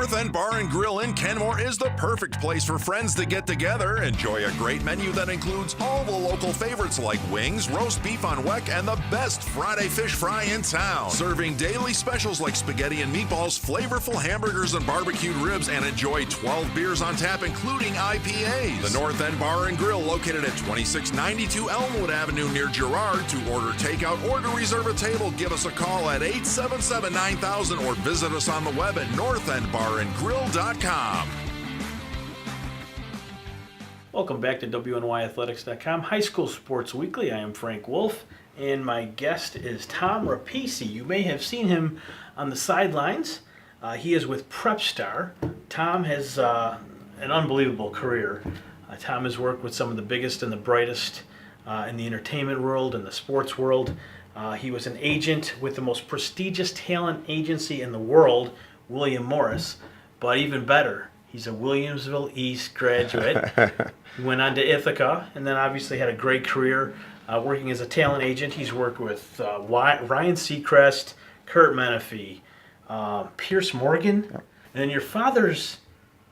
North End Bar and Grill in Kenmore is the perfect place for friends to get together, enjoy a great menu that includes all the local favorites like wings, roast beef on weck, and the best Friday fish fry in town. Serving daily specials like spaghetti and meatballs, flavorful hamburgers and barbecued ribs, and enjoy 12 beers on tap, including IPAs. The North End Bar and Grill, located at 2692 Elmwood Avenue near Girard. To order takeout or to reserve a table, give us a call at 877-9000 or visit us on the web at northendbarandgrill.com. Welcome back to WNYathletics.com, High School Sports Weekly. I am Frank Wolf, and my guest is Tom Rapisi. You may have seen him on the sidelines. He is with Prepstar. Tom has an unbelievable career. Tom has worked with some of the biggest and the brightest in the entertainment world and the sports world. He was an agent with the most prestigious talent agency in the world, William Morris. But even better, he's a Williamsville East graduate. He went on to Ithaca, and then obviously had a great career working as a talent agent. He's worked with Ryan Seacrest, Kurt Menefee, Pierce Morgan, and then your father's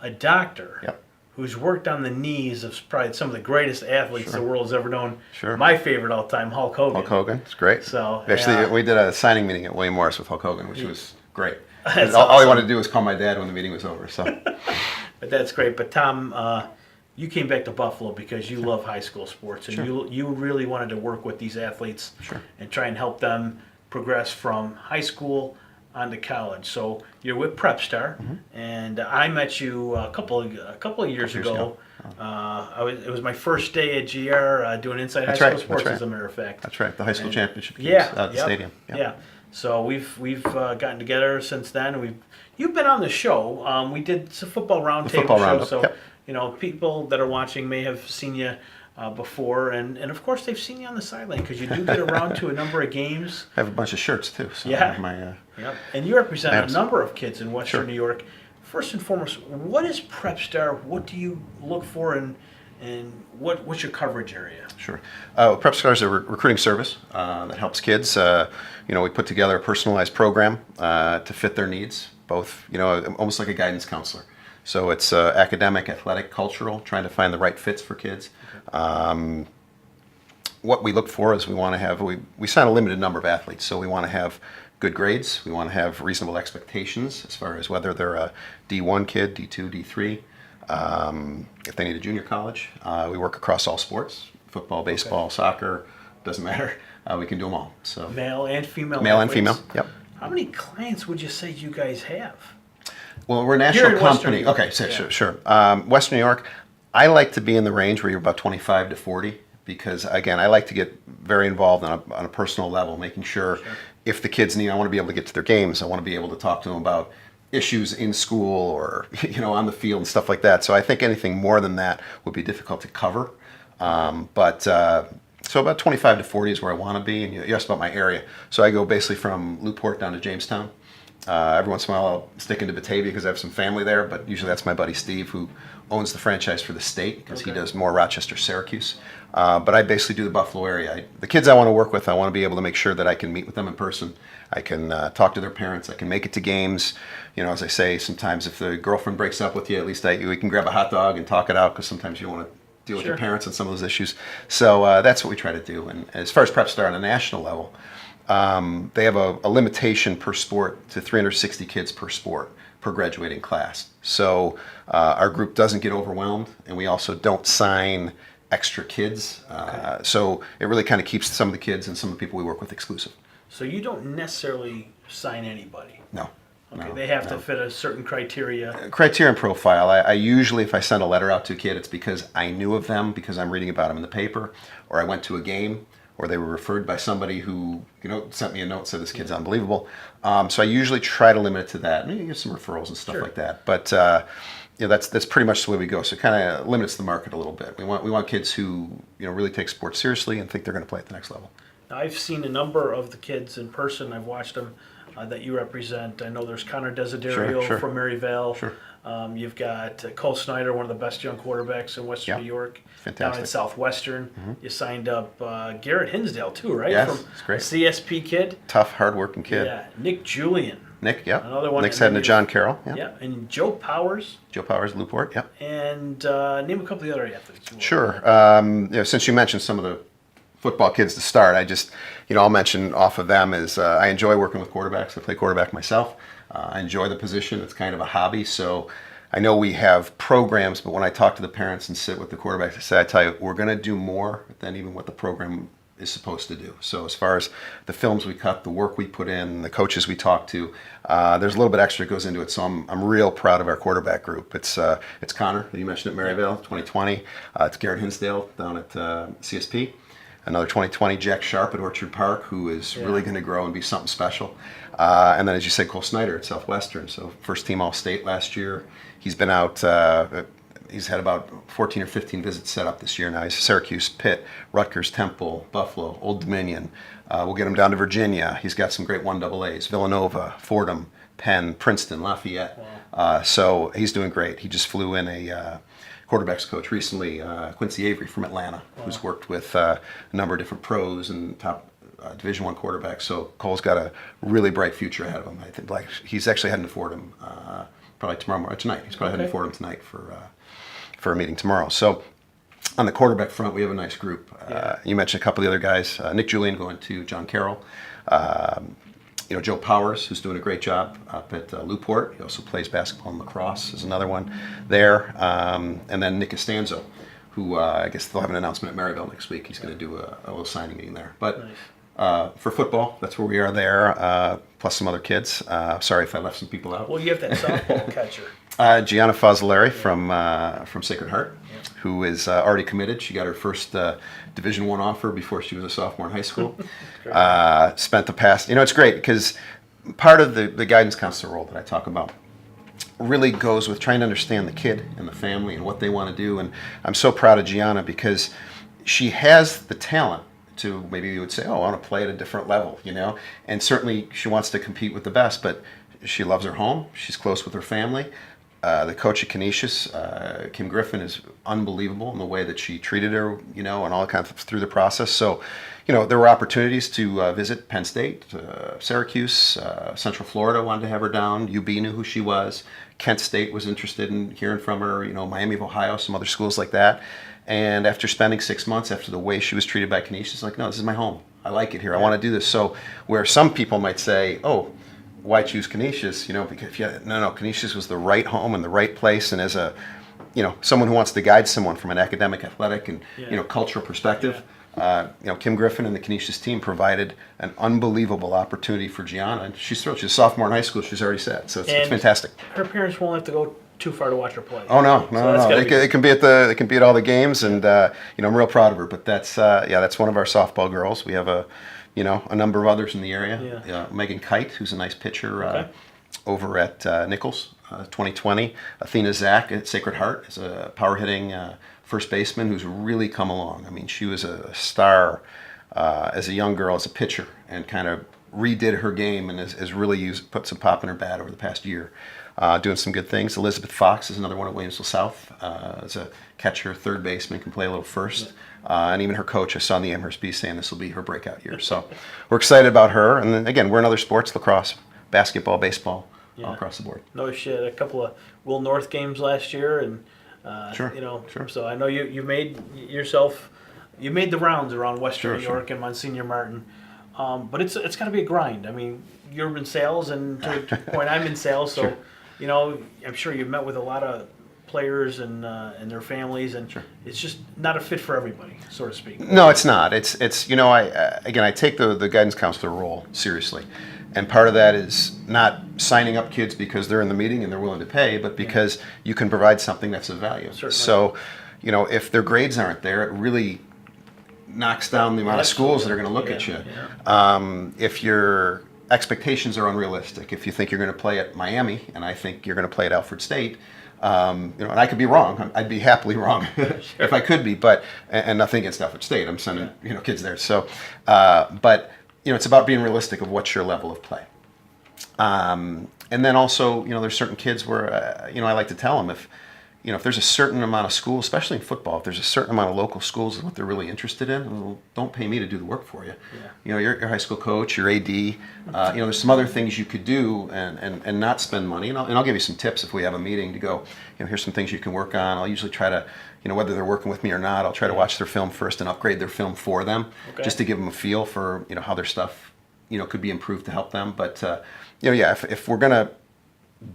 a doctor who's worked on the knees of probably some of the greatest athletes the world has ever known. My favorite all time, Hulk Hogan. Hulk Hogan, it's great. So actually, we did a signing meeting at William Morris with Hulk Hogan, which was great. All he wanted to do was call my dad when the meeting was over. So, but that's great. But Tom, you came back to Buffalo because you love high school sports, and you really wanted to work with these athletes and try and help them progress from high school onto college. So you're with Prepstar, and I met you a couple of years ago. It was my first day at GR doing Inside High School Sports, as a matter of fact. That's right, the high school championship games out at the stadium. Yeah. So we've gotten together since then. You've been on the show. We did some football roundtable show. So you know, people that are watching may have seen you before, and of course they've seen you on the sideline because you do get around to a number of games. I have a bunch of shirts too. So I have my, and you represent a number of kids in Western New York. First and foremost, what is Prepstar? What do you look for, and what's your coverage area? Prepstar is a recruiting service that helps kids. We put together a personalized program to fit their needs, both, almost like a guidance counselor. So it's academic, athletic, cultural, trying to find the right fits for kids. What we look for is we want to have, we sign a limited number of athletes, so we want to have good grades. We want to have reasonable expectations as far as whether they're a D1 kid, D2, D3. If they need a junior college, we work across all sports, football, baseball, soccer, doesn't matter. We can do them all. So male and female. Male and female, yep. How many clients would you say you guys have? Well, we're a national company. Okay, sure. Western New York, I like to be in the range where you're about 25 to 40 because, again, I like to get very involved on a personal level, making sure if the kids need, I want to be able to get to their games. I want to be able to talk to them about issues in school or, on the field and stuff like that. So I think anything more than that would be difficult to cover. So about 25 to 40 is where I want to be. And you asked about my area. So I go basically from Newport down to Jamestown. Every once in a while I'll stick into Batavia because I have some family there, but usually that's my buddy Steve who owns the franchise for the state because he does more Rochester, Syracuse. But I basically do the Buffalo area. The kids I want to work with, I want to be able to make sure that I can meet with them in person. I can talk to their parents. I can make it to games. As I say, sometimes if the girlfriend breaks up with you, at least we can grab a hot dog and talk it out because sometimes you don't want to deal with your parents on some of those issues. So that's what we try to do. And as far as Prepstar on a national level, they have a limitation per sport to 360 kids per sport per graduating class. So our group doesn't get overwhelmed, and we also don't sign extra kids. So it really kind of keeps some of the kids and some of the people we work with exclusive. So you don't necessarily sign anybody? No. Okay, they have to fit a certain criteria. Criteria and profile. I usually, if I send a letter out to a kid, it's because I knew of them, because I'm reading about them in the paper, or I went to a game, or they were referred by somebody who, sent me a note and said, this kid's unbelievable. So I usually try to limit it to that. Maybe get some referrals and stuff like that. But that's pretty much the way we go. So it kind of limits the market a little bit. We want kids who, really take sports seriously and think they're going to play at the next level. Now, I've seen a number of the kids in person. I've watched them that you represent. I know there's Connor Desiderio from Maryvale. You've got Cole Snyder, one of the best young quarterbacks in Western New York. Fantastic. Down in Southwestern. You signed up Garrett Hinsdale, too, right? Yes, from it's great. CSP kid. Tough, hardworking kid. Yeah. Nick Julian, Nick, yep. Another one. Nick's And then heading to John Carroll. Yep. Yeah, and Joe Powers. Joe Powers, Newport, yep. And name a couple of the other athletes. Sure. Since you mentioned some of the football kids to start, I just, I'll mention off of them is I enjoy working with quarterbacks. I play quarterback myself. I enjoy the position. It's kind of a hobby. So I know we have programs, but when I talk to the parents and sit with the quarterbacks, I tell you, we're going to do more than even what the program is supposed to do. So as far as the films we cut, the work we put in, the coaches we talk to, there's a little bit extra that goes into it. So I'm real proud of our quarterback group. It's Connor, that you mentioned at Maryvale, 2020. It's Garrett Hinsdale down at CSP. Another 2020, Jack Sharp at Orchard Park, who is really going to grow and be something special. And then, as you said, Cole Snyder at Southwestern. So first team All-State last year. He's been out, he's had about 14 or 15 visits set up this year now. He's Syracuse, Pitt, Rutgers, Temple, Buffalo, Old Dominion. We'll get him down to Virginia. He's got some great 1AAs, Villanova, Fordham, Penn, Princeton, Lafayette. Wow. So he's doing great. He just flew in a quarterbacks coach recently, Quincy Avery from Atlanta, who's worked with a number of different pros and top Division I quarterbacks. So Cole's got a really bright future ahead of him. I think he's actually heading to Fordham probably tonight. He's probably heading to Fordham tonight for a meeting tomorrow. So on the quarterback front, we have a nice group. You mentioned a couple of the other guys. Nick Julian going to John Carroll. Joe Powers, who's doing a great job up at Newport. He also plays basketball and lacrosse, is another one there. And then Nick Costanzo, who I guess they'll have an announcement at Maryville next week. He's going to do a little signing meeting there. But for football, that's where we are there, plus some other kids. Sorry if I left some people out. Well, you have that softball catcher. Gianna Fazzoleri from Sacred Heart, who is already committed. She got her first Division I offer before she was a sophomore in high school. Spent the past, it's great because part of the guidance counselor role that I talk about really goes with trying to understand the kid and the family and what they want to do. And I'm so proud of Gianna because she has the talent to, maybe you would say, I want to play at a different level, and certainly she wants to compete with the best, but she loves her home. She's close with her family. The coach at Canisius, Kim Griffin, is unbelievable in the way that she treated her, and all kind of through the process. So, there were opportunities to visit Penn State, Syracuse, Central Florida wanted to have her down. UB knew who she was. Kent State was interested in hearing from her. Miami of Ohio, some other schools like that. And after spending 6 months, after the way she was treated by Canisius, like, no, this is my home. I like it here. I want to do this. So, where some people might say, oh, why choose Canisius? Because Canisius was the right home and the right place. And as a, someone who wants to guide someone from an academic, athletic, and cultural perspective, Kim Griffin and the Canisius team provided an unbelievable opportunity for Gianna. And she's thrilled. She's a sophomore in high school. She's already said, so it's fantastic. Her parents won't have to go too far to watch her play. Oh no. It can be at all the games, and I'm real proud of her. But that's one of our softball girls. We have a number of others in the area. Megan Kite, who's a nice pitcher over at Nichols, 2020. Athena Zach at Sacred Heart is a power hitting first baseman who's really come along. I mean, she was a star as a young girl, as a pitcher, and kind of redid her game and has really put some pop in her bat over the past year. Doing some good things. Elizabeth Fox is another one at Williamsville South. As a catcher, third baseman, can play a little first. And even her coach, I saw in the Amherst Bee saying this will be her breakout year. So we're excited about her. And then again, we're in other sports, lacrosse, basketball, baseball, all across the board. No shit. A couple of Will North games last year, and Sure. So I know you made the rounds around Western New York and Monsignor Martin. But it's got to be a grind. I mean, you're in sales, and to the point, I'm in sales, so I'm sure you've met with a lot of players and their families, and it's just not a fit for everybody, so to speak. No, it's not. It's I take the guidance counselor role seriously, and part of that is not signing up kids because they're in the meeting and they're willing to pay, but because you can provide something that's of value. Certainly. So, if their grades aren't there, it really knocks down the amount of schools that are going to look at you. If your expectations are unrealistic, if you think you're going to play at Miami and I think you're going to play at Alfred State, and I could be wrong. I'd be happily wrong if I could be, but and nothing against Alfred State. I'm sending kids there. So, but it's about being realistic of what's your level of play. And then also, there's certain kids where I like to tell them if there's a certain amount of schools, especially in football, if there's a certain amount of local schools and what they're really interested in, well, don't pay me to do the work for you. Yeah. You're your high school coach, your AD. There's some other things you could do and not spend money. And I'll give you some tips if we have a meeting to go, here's some things you can work on. I'll usually try to, whether they're working with me or not, I'll try to watch their film first and upgrade their film for them, just to give them a feel for, how their stuff, could be improved to help them. But, if we're going to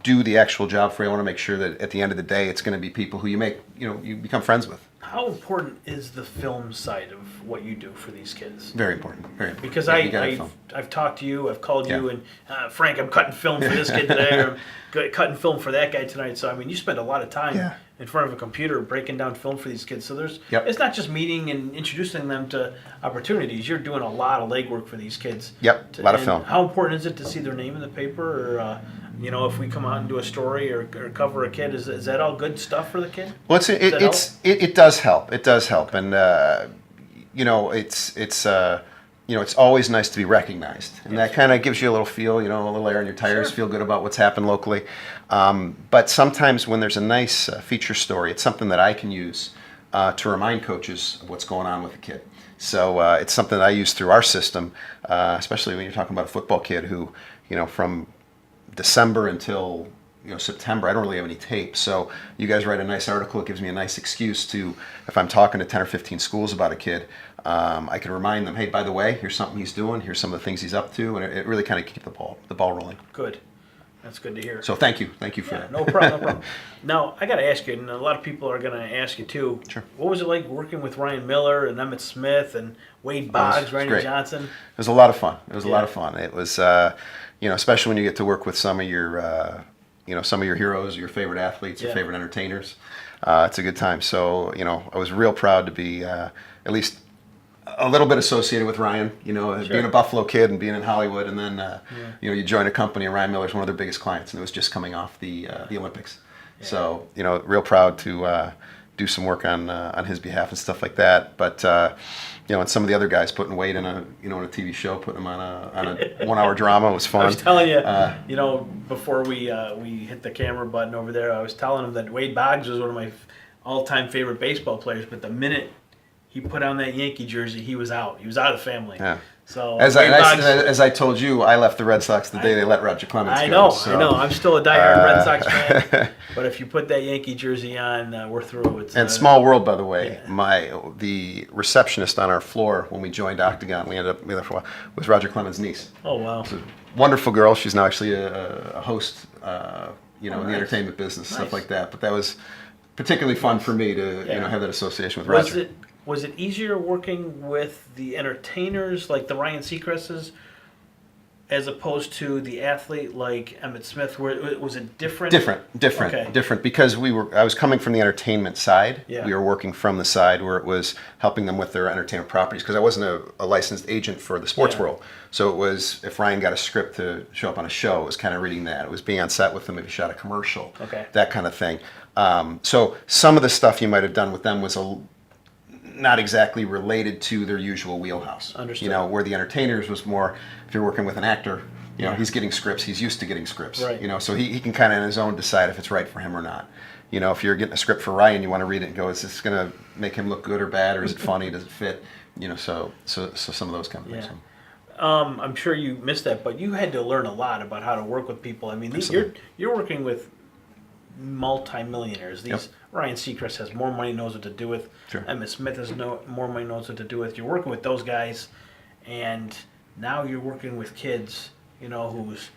do the actual job for you, I want to make sure that at the end of the day, it's going to be people who you become friends with. How important is the film side of what you do for these kids? Very important. Very important. Because I've talked to you, I've called you, and Frank, I'm cutting film for this kid today, or I'm cutting film for that guy tonight. So you spend a lot of time in front of a computer breaking down film for these kids. So it's not just meeting and introducing them to opportunities. You're doing a lot of legwork for these kids. Yep, a lot of film. How important is it to see their name in the paper, or if we come out and do a story or cover a kid, is that all good stuff for the kid? Well, it does help. It does help, and it's always nice to be recognized, and that kind of gives you a little feel, a little air in your tires, feel good about what's happened locally. But sometimes when there's a nice feature story, it's something that I can use to remind coaches of what's going on with a kid. So it's something that I use through our system, especially when you're talking about a football kid who, from December until September, I don't really have any tape. So you guys write a nice article. It gives me a nice excuse to, if I'm talking to 10 or 15 schools about a kid, I can remind them, hey, by the way, here's something he's doing. Here's some of the things he's up to, and it really kind of keeps the ball rolling. Good. That's good to hear. So thank you for that. No problem. Now I got to ask you, and a lot of people are going to ask you too. Sure. What was it like working with Ryan Miller and Emmett Smith and Wade Boggs, Randy Johnson? It was a lot of fun. It was, especially when you get to work with some of your, some of your heroes, your favorite athletes, your favorite entertainers. It's a good time. So, I was real proud to be at least a little bit associated with Ryan, being a Buffalo kid and being in Hollywood, and then you join a company, and Ryan Miller's one of their biggest clients, and it was just coming off the Olympics. Yeah. So real proud to do some work on his behalf and stuff like that. But and some of the other guys putting Wade in a in a TV show, putting him on a 1 hour drama was fun. I was telling you, before we hit the camera button over there, I was telling him that Wade Boggs was one of my all-time favorite baseball players, but the minute he put on that Yankee jersey, he was out. He was out of the family. Yeah. So as I told you, I left the Red Sox the day they let Roger Clemens go. I know. I'm still a diehard Red Sox fan. But if you put that Yankee jersey on, we're through. And small world, by the way. The receptionist on our floor when we joined Octagon, we ended up there for a while, was Roger Clemens' niece. Oh wow! She's a wonderful girl. She's now actually a host, in the entertainment business, stuff like that. But that was particularly fun for me to have that association with Roger. Was it easier working with the entertainers like the Ryan Seacrest's as opposed to the athlete like Emmett Smith? Was it different? Different because I was coming from the entertainment side. Yeah. We were working from the side where it was helping them with their entertainment properties, because I wasn't a licensed agent for the sports world. So it was, if Ryan got a script to show up on a show, it was kind of reading that. It was being on set with them if he shot a commercial, that kind of thing. So some of the stuff you might have done with them was not exactly related to their usual wheelhouse. Understood. Where the entertainers was more, if you're working with an actor, he's getting scripts, he's used to getting scripts. Right. So he can kind of on his own decide if it's right for him or not. If you're getting a script for Ryan, you want to read it and go, is this going to make him look good or bad, or is it funny, does it fit? So some of those kind of things. I'm sure you missed that, but you had to learn a lot about how to work with people. I mean, you're working with multi-millionaires. Ryan Seacrest has more money, knows what to do with. Sure. Emmett Smith has more money, knows what to do with. You're working with those guys, and now you're working with kids. Who's,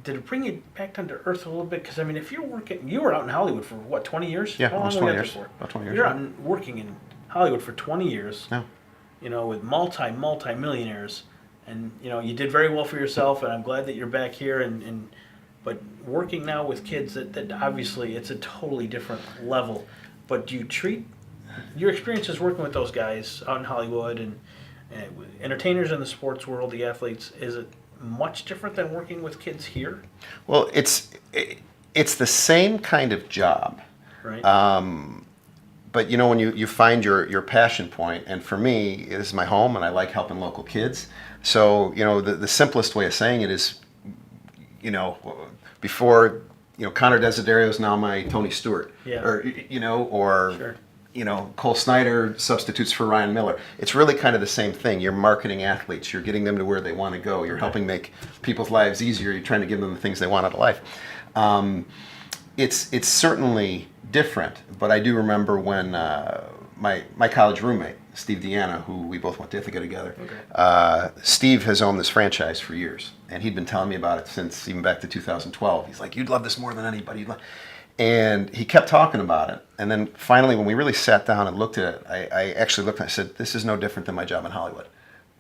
did it bring you back down to earth a little bit? Because if you're working, you were out in Hollywood for what, 20 years? Yeah, almost 20 years. About 20 years. You're out working in Hollywood for 20 years. Yeah. With multi-millionaires, and you did very well for yourself, and I'm glad that you're back here but working now with kids, that obviously it's a totally different level. But do you treat your experiences working with those guys out in Hollywood and entertainers in the sports world, the athletes, is it much different than working with kids here? Well, it's the same kind of job. Right. But when you find your passion point, and for me, this is my home, and I like helping local kids. So the simplest way of saying it is, before Connor Desiderio is now my Tony Stewart. Yeah. Or Sure. Cole Snyder substitutes for Ryan Miller. It's really kind of the same thing. You're marketing athletes. You're getting them to where they want to go. You're helping make people's lives easier. You're trying to give them the things they want out of life. It's certainly different, but I do remember when my college roommate, Steve Deanna, who we both went to Ithaca together, Steve has owned this franchise for years, and he'd been telling me about it since even back to 2012. He's like, "You'd love this more than anybody." And he kept talking about it. And then finally, when we really sat down and looked at it, I actually looked and I said, "This is no different than my job in Hollywood.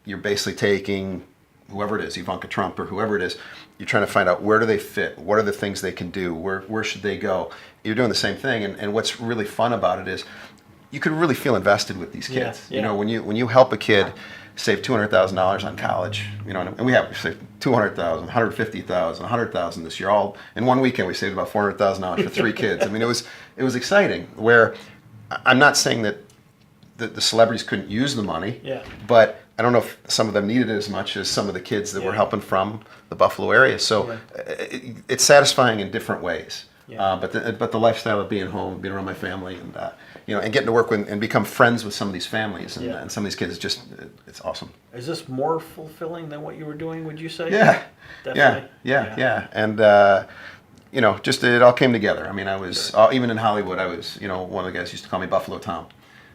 You're basically taking whoever it is, Ivanka Trump or whoever it is, you're trying to find out where do they fit, what are the things they can do, where should they go." You're doing the same thing. And what's really fun about it is you could really feel invested with these kids. Yeah. When you help a kid save $200,000 on college, and we have saved $200,000, $150,000, $100,000 this year. All in one weekend, we saved about $400,000 for 3 kids. I mean, it was exciting. Where I'm not saying that the celebrities couldn't use the money, but I don't know if some of them needed it as much as some of the kids that we're helping from the Buffalo area. So it's satisfying in different ways. But the lifestyle of being home, being around my family, and and getting to work with and become friends with some of these families and some of these kids is just it's awesome. Is this more fulfilling than what you were doing? Would you say? Yeah, definitely. Yeah. And just it all came together. I mean, I was even in Hollywood. I was one of the guys used to call me Buffalo Tom.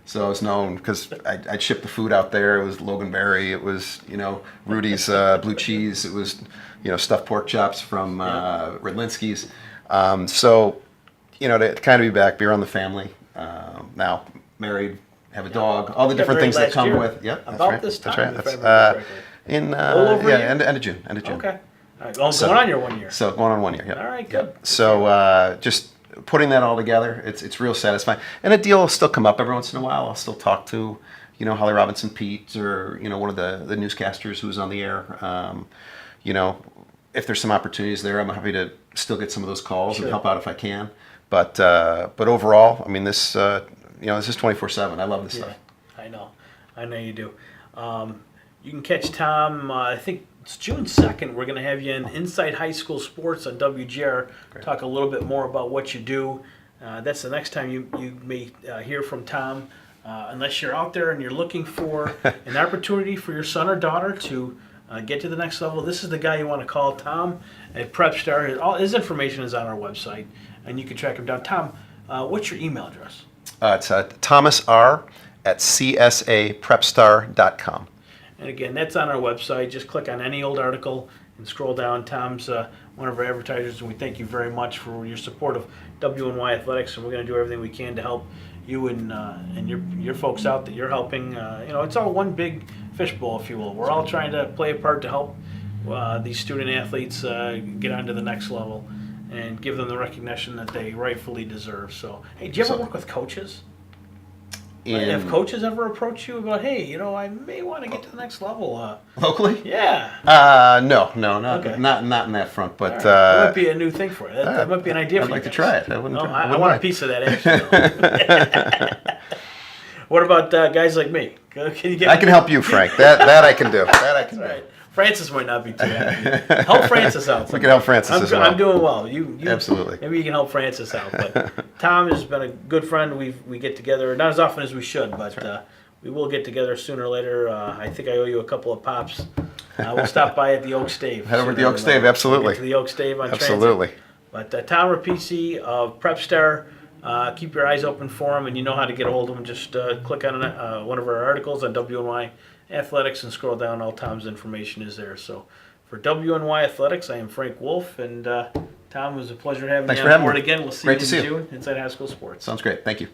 So I was known because I'd ship the food out there. It was Loganberry. It was Rudy's blue cheese. It was stuffed pork chops from Redlinski's. So to kind of be back, be around the family. Now married, have a dog, all the different things that come with. Yeah, that's about right. this time. That's right. If I remember correctly. In end of June. Okay. All right. Well, going on your 1 year. So going on 1 year. Yeah. All right. Good. Yep. So just putting that all together, it's real satisfying. And a deal will still come up every once in a while. I'll still talk to, Holly Robinson Pete or, one of the newscasters who's on the air. If there's some opportunities there, I'm happy to still get some of those calls and help out if I can. But overall, I mean, this is 24/7. I love this stuff. I know you do. You can catch Tom, I think it's June 2nd. We're going to have you in Inside High School Sports on WGR. Great. Talk a little bit more about what you do. That's the next time you may hear from Tom. Unless you're out there and you're looking for an opportunity for your son or daughter to get to the next level, this is the guy you want to call, Tom at Prepstar. All his information is on our website, and you can track him down. Tom, what's your email address? It's Thomas R. at csaprepstar.com. And again, that's on our website. Just click on any old article and scroll down. Tom's one of our advertisers, and we thank you very much for your support of WNY Athletics. And we're going to do everything we can to help you and your folks out that you're helping. It's all one big fishbowl, if you will. We're all trying to play a part to help these student athletes get onto the next level and give them the recognition that they rightfully deserve. So, hey, do you ever work with coaches? Have coaches ever approached you about, hey, I may want to get to the next level? Locally? Yeah. No, not in that front. But right. That might be a new thing for you. That might be an idea for you. I'd like to try it. I wouldn't. I want a piece of that action. What about guys like me? Can you get? I can help you, Frank. That I can do. That I can do. Right. Francis might not be too happy. Help Francis out. We can help Francis as well. I'm doing well. You Absolutely. Maybe you can help Francis out. But Tom has been a good friend. We get together, not as often as we should, but we will get together sooner or later. I think I owe you a couple of pops. We'll stop by at the Oak Stave. Head over to the Oak Stave, absolutely. We'll get to the Oak Stave on Absolutely. Transit. But Tom Rapisi of Prepstar, keep your eyes open for him, and you know how to get a hold of him. Just click on one of our articles on WNY Athletics and scroll down. All Tom's information is there. So for WNY Athletics, I am Frank Wolf, and Tom, it was a pleasure having you on board again. We'll see you in June inside High School Sports. Sounds great. Thank you.